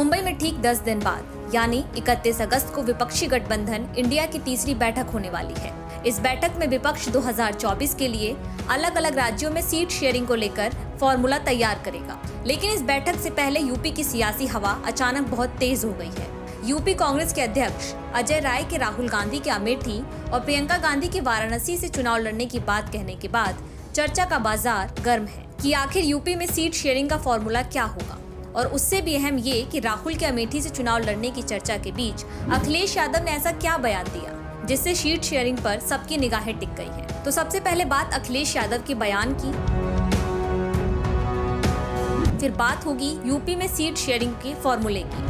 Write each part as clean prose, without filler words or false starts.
मुंबई में ठीक 10 दिन बाद यानी 31 अगस्त को विपक्षी गठबंधन इंडिया की तीसरी बैठक होने वाली है। इस बैठक में विपक्ष 2024 के लिए अलग अलग राज्यों में सीट शेयरिंग को लेकर फॉर्मूला तैयार करेगा। लेकिन इस बैठक से पहले यूपी की सियासी हवा अचानक बहुत तेज हो गई है। यूपी कांग्रेस के अध्यक्ष अजय राय के राहुल गांधी के अमेठी और प्रियंका गांधी के वाराणसी से चुनाव लड़ने की बात कहने के बाद चर्चा का बाजार गर्म है कि आखिर यूपी में सीट शेयरिंग का फॉर्मूला क्या होगा। और उससे भी अहम ये कि राहुल के अमेठी से चुनाव लड़ने की चर्चा के बीच अखिलेश यादव ने ऐसा क्या बयान दिया जिससे सीट शेयरिंग पर सबकी निगाहें टिक गई हैं। तो सबसे पहले बात अखिलेश यादव के बयान की, फिर बात होगी यूपी में सीट शेयरिंग के फॉर्मूले की।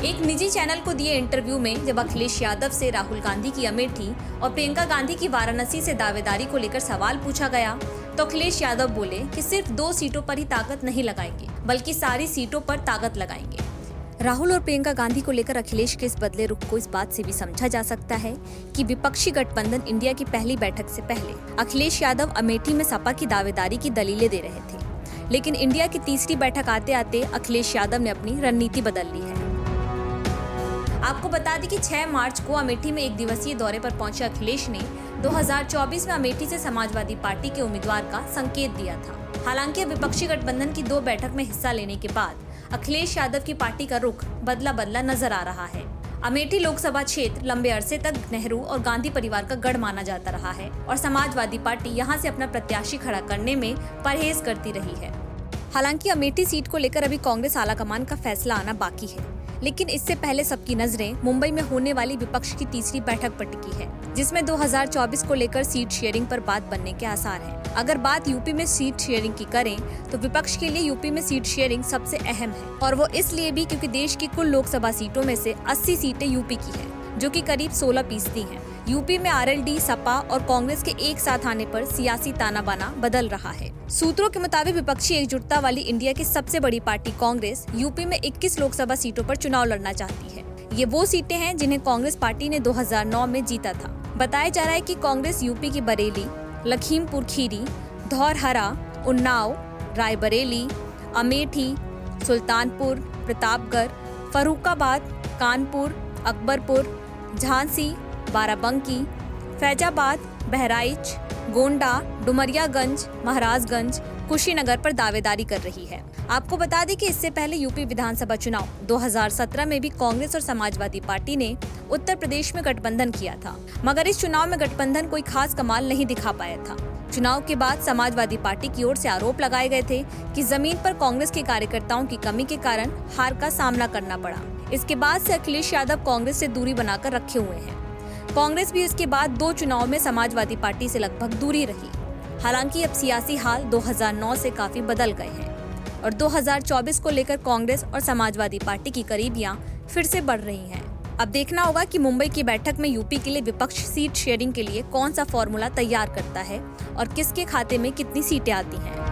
एक निजी चैनल को दिए इंटरव्यू में जब अखिलेश यादव से राहुल गांधी की अमेठी और प्रियंका गांधी की वाराणसी से दावेदारी को लेकर सवाल पूछा गया तो अखिलेश यादव बोले कि सिर्फ 2 सीटों पर ही ताकत नहीं लगाएंगे बल्कि सारी सीटों पर ताकत लगाएंगे। राहुल और प्रियंका गांधी को लेकर अखिलेश के इस बदले रुख को इस बात से भी समझा जा सकता है कि विपक्षी गठबंधन इंडिया की पहली बैठक से पहले अखिलेश यादव अमेठी में सपा की दावेदारी की दलीलें दे रहे थे। लेकिन इंडिया की तीसरी बैठक आते आते अखिलेश यादव ने अपनी रणनीति बदल ली है। आपको बता दें कि 6 मार्च को अमेठी में एक दिवसीय दौरे पर पहुंचे अखिलेश ने 2024 में अमेठी से समाजवादी पार्टी के उम्मीदवार का संकेत दिया था। हालांकि विपक्षी गठबंधन की 2 बैठक में हिस्सा लेने के बाद अखिलेश यादव की पार्टी का रुख बदला नजर आ रहा है। अमेठी लोकसभा क्षेत्र लंबे अरसे तक नेहरू और गांधी परिवार का गढ़ माना जाता रहा है और समाजवादी पार्टी यहां से अपना प्रत्याशी खड़ा करने में परहेज करती रही है। हालांकि अमेठी सीट को लेकर अभी कांग्रेस आलाकमान का फैसला आना बाकी है, लेकिन इससे पहले सबकी नजरें मुंबई में होने वाली विपक्ष की तीसरी बैठक पर टिकी है, जिसमें 2024 को लेकर सीट शेयरिंग पर बात बनने के आसार हैं। अगर बात यूपी में सीट शेयरिंग की करें तो विपक्ष के लिए यूपी में सीट शेयरिंग सबसे अहम है, और वो इसलिए भी क्योंकि देश की कुल लोकसभा सीटों में से 80 सीटें यूपी की हैं, जो कि करीब 16% हैं। यूपी में आरएलडी, सपा और कांग्रेस के एक साथ आने पर सियासी ताना बाना बदल रहा है। सूत्रों के मुताबिक विपक्षी एकजुटता वाली इंडिया की सबसे बड़ी पार्टी कांग्रेस यूपी में 21 लोकसभा सीटों पर चुनाव लड़ना चाहती है। ये वो सीटें हैं जिन्हें कांग्रेस पार्टी ने 2009 में जीता था। बताया जा रहा है कि कांग्रेस यूपी की बरेली, लखीमपुर खीरी, धौरहरा, उन्नाव, रायबरेली, अमेठी, सुल्तानपुर, प्रतापगढ़, फर्रुखाबाद, कानपुर, अकबरपुर, झांसी, बाराबंकी, फैजाबाद, बहराइच, गोंडा, डुमरियागंज, महाराजगंज, कुशीनगर पर दावेदारी कर रही है। आपको बता दें कि इससे पहले यूपी विधानसभा चुनाव 2017 में भी कांग्रेस और समाजवादी पार्टी ने उत्तर प्रदेश में गठबंधन किया था, मगर इस चुनाव में गठबंधन कोई खास कमाल नहीं दिखा पाया था। चुनाव के बाद समाजवादी पार्टी की ओर से आरोप लगाए गए थे कि जमीन पर कांग्रेस के कार्यकर्ताओं की कमी के कारण हार का सामना करना पड़ा। इसके बाद से अखिलेश यादव कांग्रेस से दूरी बनाकर रखे हुए हैं। कांग्रेस भी इसके बाद 2 चुनाव में समाजवादी पार्टी से लगभग दूरी रही। हालांकि अब सियासी हाल 2009 से काफी बदल गए हैं और 2024 को लेकर कांग्रेस और समाजवादी पार्टी की करीबियां फिर से बढ़ रही हैं। अब देखना होगा कि मुंबई की बैठक में यूपी के लिए विपक्ष सीट शेयरिंग के लिए कौन सा फॉर्मूला तैयार करता है और किसके खाते में कितनी सीटें आती हैं।